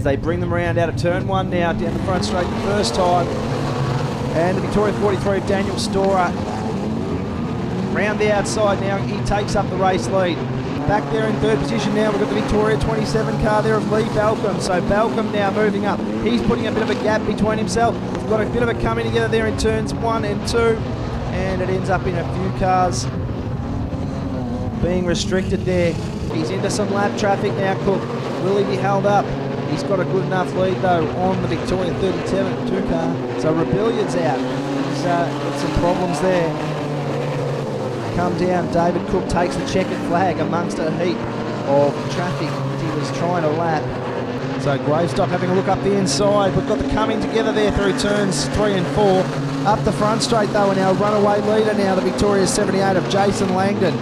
as they bring them around out of turn one now, down the front straight the first time. And the Victoria 43 of Daniel Storer round the outside now, he takes up the race lead. Back there in third position now, we've got the Victoria 27 car there of Lee Balcombe. So Balcombe now moving up. He's putting a bit of a gap between himself. We've got a bit of a coming together there in turns 1 and 2. And it ends up in a few cars being restricted there. He's into some lap traffic now, Cook. Will he be held up? He's got a good enough lead though on the Victoria 32 car. So Rebellion's out. He's got some problems there. Come down, David Cook takes the checkered flag amongst a heap of traffic he was trying to lap. So Gravestock having a look up the inside. We've got the coming together there through turns 3 and 4. Up the front straight though, and our runaway leader now, the Victoria 78 of Jason Langdon.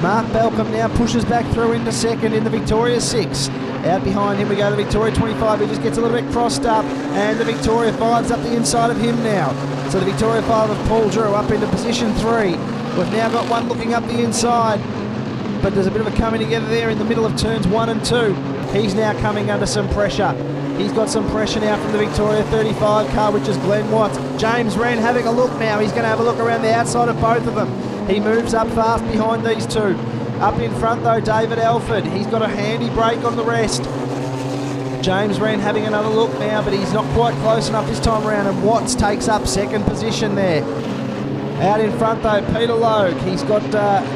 Mark Balcombe now pushes back through into second in the Victoria 6. Out behind him we go to the Victoria 25, who just gets a little bit crossed up, and the Victoria 5's up the inside of him now. So the Victoria 5 of Paul Drew up into position 3. We've now got one looking up the inside, but there's a bit of a coming together there in the middle of turns 1 and 2. He's now coming under some pressure. He's got some pressure now from the Victoria 35 car, which is Glenn Watts. James Wren having a look now. He's going to have a look around the outside of both of them. He moves up fast behind these two. Up in front though, David Alford. He's got a handy break on the rest. James Wren having another look now, but he's not quite close enough this time around, and Watts takes up second position there. Out in front though, Peter Logue. He's got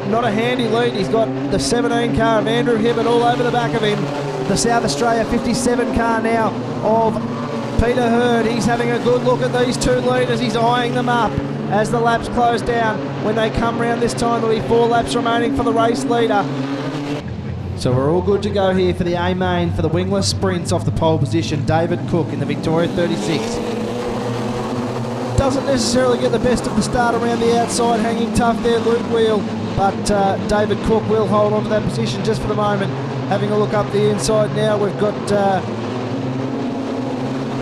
not a handy lead. He's got the 17 car of Andrew Hibbert all over the back of him. The South Australia 57 car now of Peter Hurd. He's having a good look at these two leaders. He's eyeing them up as the laps close down. When they come round this time, there'll be 4 laps remaining for the race leader. So we're all good to go here for the A main for the Wingless Sprints off the pole position. David Cook in the Victoria 36. Doesn't necessarily get the best of the start around the outside, hanging tough there, Luke Wheel, but David Cook will hold on to that position just for the moment. Having a look up the inside now, we've got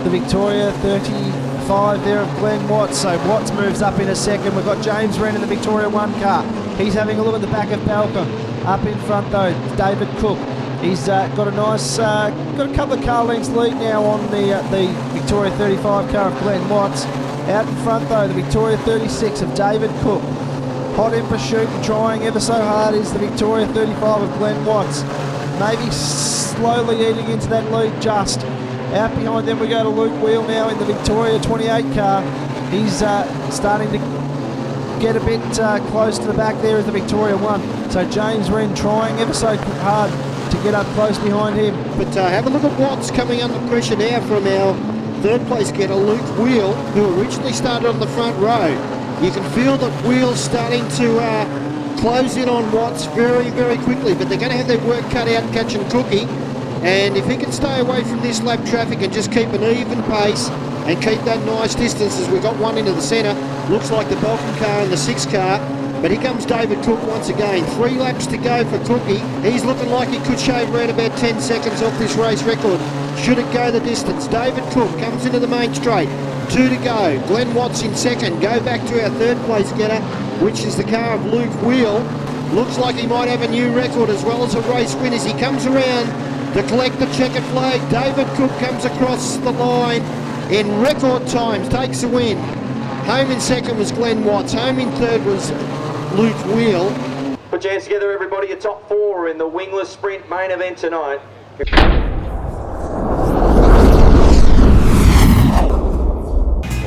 the Victoria 35 there of Glenn Watts, so Watts moves up in a second. We've got James Wren in the Victoria 1 car. He's having a look at the back of Balcombe. Up in front though, David Cook. He's got a nice, got a couple of car lengths lead now on the Victoria 35 car of Glenn Watts. Out in front though, the Victoria 36 of David Cook. Hot in pursuit and trying ever so hard is the Victoria 35 of Glenn Watts. Maybe slowly eating into that lead just. Out behind them we go to Luke Wheel now in the Victoria 28 car. He's starting to get a bit close to the back there as the Victoria 1. So James Wren trying ever so hard to get up close behind him. But have a look at Watts coming under pressure now from our third place getter Luke Wheel, who originally started on the front row. You can feel that Wheel's starting to close in on Watts very, very quickly, but they're going to have their work cut out catching Cookie. And if he can stay away from this lap traffic and just keep an even pace and keep that nice distance, as we got one into the centre, looks like the Balcombe car and the 6 car. But here comes David Cook once again. 3 laps to go for Cookie. He's looking like he could shave around about 10 seconds off this race record. Should it go the distance? David Cook comes into the main straight. 2 to go. Glenn Watts in second. Go back to our third place getter, which is the car of Luke Wheel. Looks like he might have a new record as well as a race win as he comes around to collect the checkered flag. David Cook comes across the line in record times, takes the win. Home in second was Glenn Watts. Home in third was Luke Wheel. Put your hands together everybody, your top 4 in the Wingless Sprint main event tonight.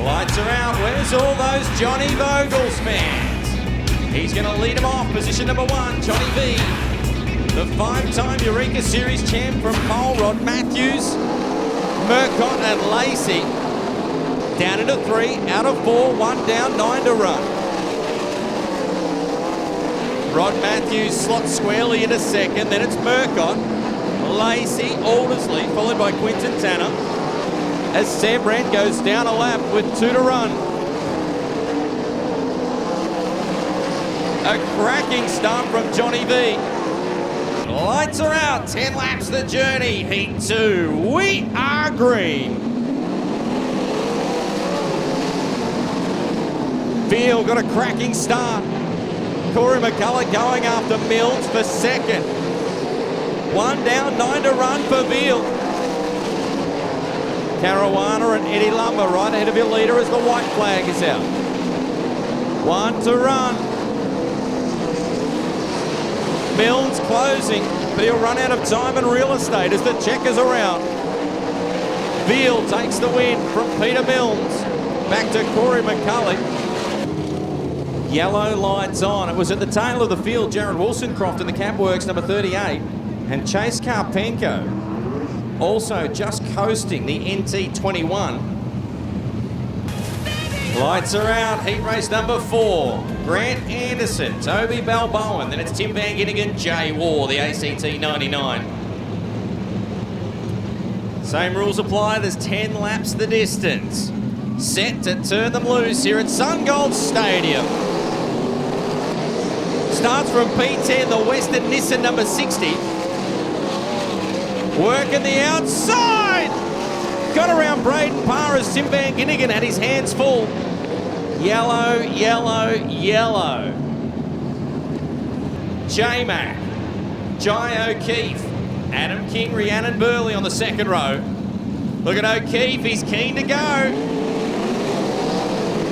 Lights are out. Where's all those Johnny Vogels fans? He's going to lead them off. Position number 1, Johnny V. The 5-time Eureka Series champ from Cole, Rod Matthews, Murcott and Lacey. Down into 3, out of 4, 1 down, 9 to run. Rod Matthews slots squarely into second, then it's Murcott, Lacey, Aldersley, followed by Quinton Tanner, as Sam Brand goes down a lap with 2 to run. A cracking start from Johnny V. Lights are out, 10 laps the journey, heat 2, we are green. Veal got a cracking start. Corey McCullough going after Mills for second. 1 down, 9 to run for Veal. Caruana and Eddie Lumber right ahead of your leader as the white flag is out. 1 to run. Milnes closing, but he'll run out of time and real estate as the checkers around. Veal takes the win from Peter Milnes. Back to Corey McCulloch. Yellow lights on. It was at the tail of the field, Jared Wollstonecroft in the cab works, number 38. And Chase Karpenko also just coasting the NT21. Lights are out. Heat race number 4. Grant Anderson, Toby Balboa. Then it's Tim Van Ginnigan, Jay Waugh, the ACT 99. Same rules apply. There's 10 laps the distance. Set to turn them loose here at Sungold Stadium. Starts from P10, the Western Nissan number 60. Working the outside. Got around Braden Parr as Tim Van Ginnigan had his hands full. Yellow, yellow, yellow. J-Mac, Jai O'Keefe, Adam King, Rhiannon Burley on the second row. Look at O'Keefe, he's keen to go.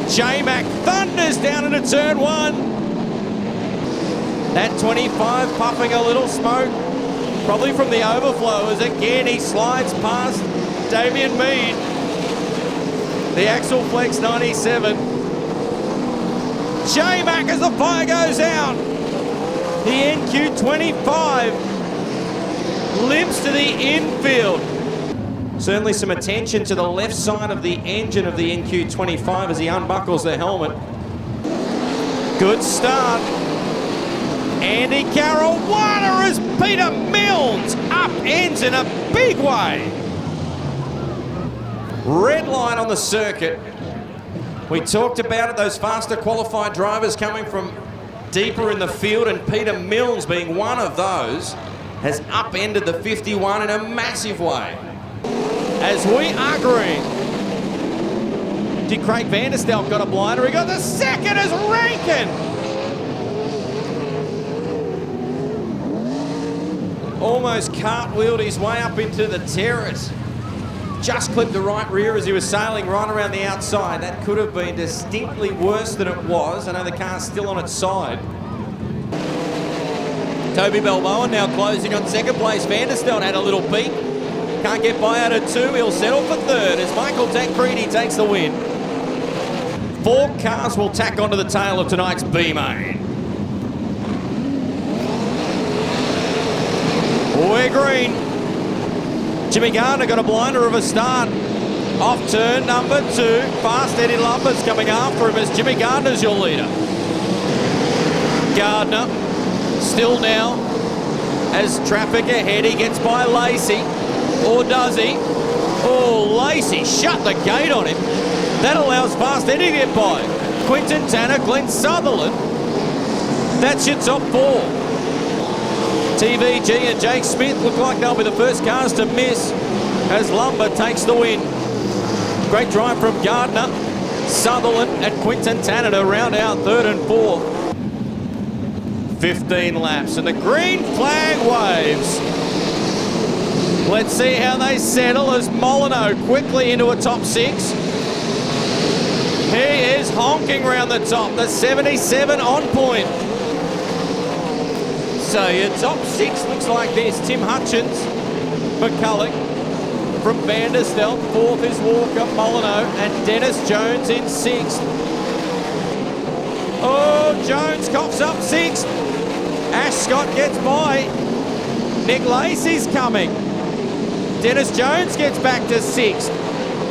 J-Mac thunders down into turn 1. That 25 puffing a little smoke, probably from the overflow, as again he slides past Damien Mead. The Axel Flex 97. J-Mac as the fire goes out. The NQ25 limps to the infield. Certainly some attention to the left side of the engine of the NQ25 as he unbuckles the helmet. Good start. Andy Caruana as Peter Milnes upends in a big way. Red line on the circuit. We talked about it, those faster qualified drivers coming from deeper in the field, and Peter Milnes being one of those has upended the 51 in a massive way. As we are green. Did Craig Vanderstelp got a blinder? He got the second as Rankin. Almost cartwheeled his way up into the terrace. Just clipped the right rear as he was sailing right around the outside. That could have been distinctly worse than it was. I know the car's still on its side. Toby Balboa now closing on second place. Vanderstelp had a little peek. Can't get by out of 2. He'll settle for third as Michael Tancredi takes the win. 4 cars will tack onto the tail of tonight's B-Main. We're green. Jimmy Gardner got a blinder of a start. Off turn number 2. Fast Eddie Lumber's coming after him as Jimmy Gardner's your leader. Gardner still now as traffic ahead. He gets by Lacey. Or does he? Oh, Lacey shut the gate on him. That allows Fast Eddie to get by. Quinton Tanner, Glenn Sutherland. That's your top 4. TVG and Jake Smith look like they'll be the first cars to miss as Lumber takes the win. Great drive from Gardner, Sutherland and Quinton Tanner to round out 3rd and 4th. 15 laps and the green flag waves. Let's see how they settle as Molyneux quickly into a top 6. He is honking round the top, the 77 on point. So your top 6 looks like this. Tim Hutchins, McCulloch from Vanderstelp. 4th is Walker, Molyneux, and Dennis Jones in 6th. Oh, Jones coughs up 6th. Ash Scott gets by. Nick Lacey's coming. Dennis Jones gets back to 6th.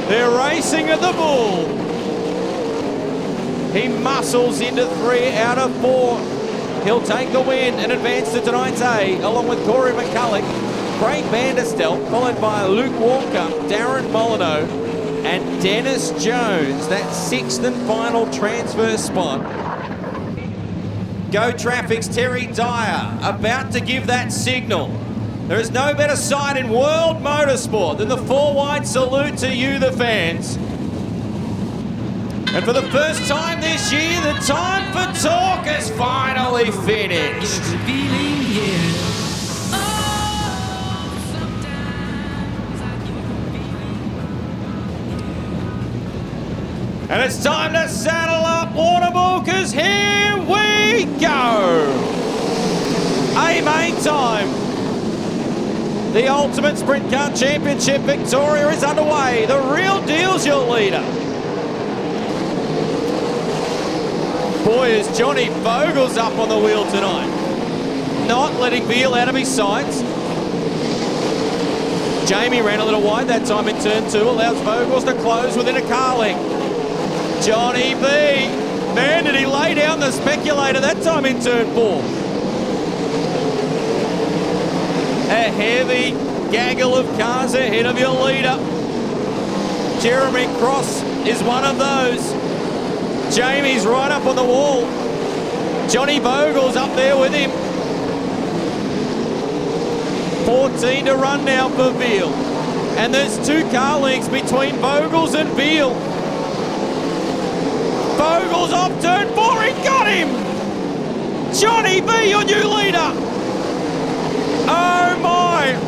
They're racing at the bull. He muscles into 3 out of 4. He'll take the win and advance to tonight's A, along with Corey McCulloch, Craig Vanderstelp, followed by Luke Walker, Darren Molyneux, and Dennis Jones. That 6th and final transfer spot. Go Traffic's Terry Dyer about to give that signal. There is no better sight in world motorsport than the 4-wide salute to you, the fans. And for the first time this year, the time for talk is finally finished. And it's time to saddle up, Waterbull, because here we go. A main time. The Ultimate Sprintcar Championship Victoria is underway. The Real Deal's your leader. Boy, is Johnny Vogels up on the wheel tonight. Not letting Veal out of his sights. Jamie ran a little wide that time in turn 2, allows Vogels to close within a car length. Johnny B, man, did he lay down the speculator that time in turn 4. A heavy gaggle of cars ahead of your leader. Jeremy Cross is one of those. Jamie's right up on the wall. Johnny Vogels up there with him. 14 to run now for Veal. And there's 2 car lengths between Vogels and Veal. Vogels off turn 4, he got him! Johnny B, your new leader! Oh my!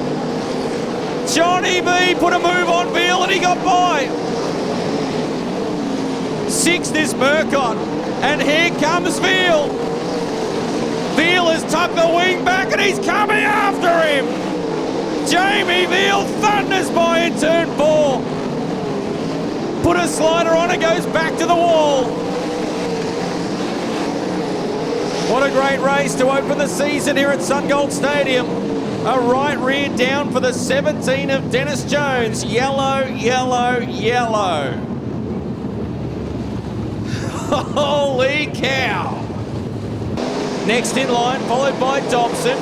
Johnny B put a move on Veal and he got by. 6th is Murcott, and here comes Veal. Veal has tucked the wing back and he's coming after him. Jamie Veal thunders by in turn 4. Put a slider on and goes back to the wall. What a great race to open the season here at Sungold Stadium. A right rear down for the 17 of Dennis Jones. Yellow, yellow, yellow. Holy cow. Next in line, followed by Dobson.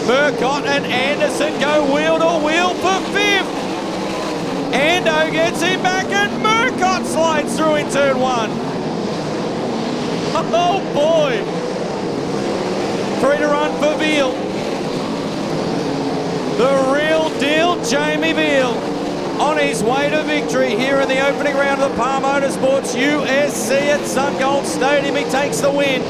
Murcott and Anderson go wheel to wheel for 5th. Ando gets him back and Murcott slides through in turn 1. Oh boy. 3 to run for Veal. The Real Deal, Jamie Veal, on his way to victory here in the opening round of the Par Motorsports USC at Sungold Stadium. He takes the win.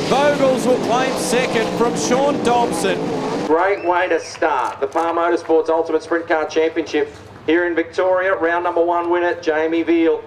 Vogels will claim 2nd from Sean Dobson. Great way to start the Par Motorsports Ultimate Sprint Car Championship here in Victoria. Round number 1 winner, Jamie Veal.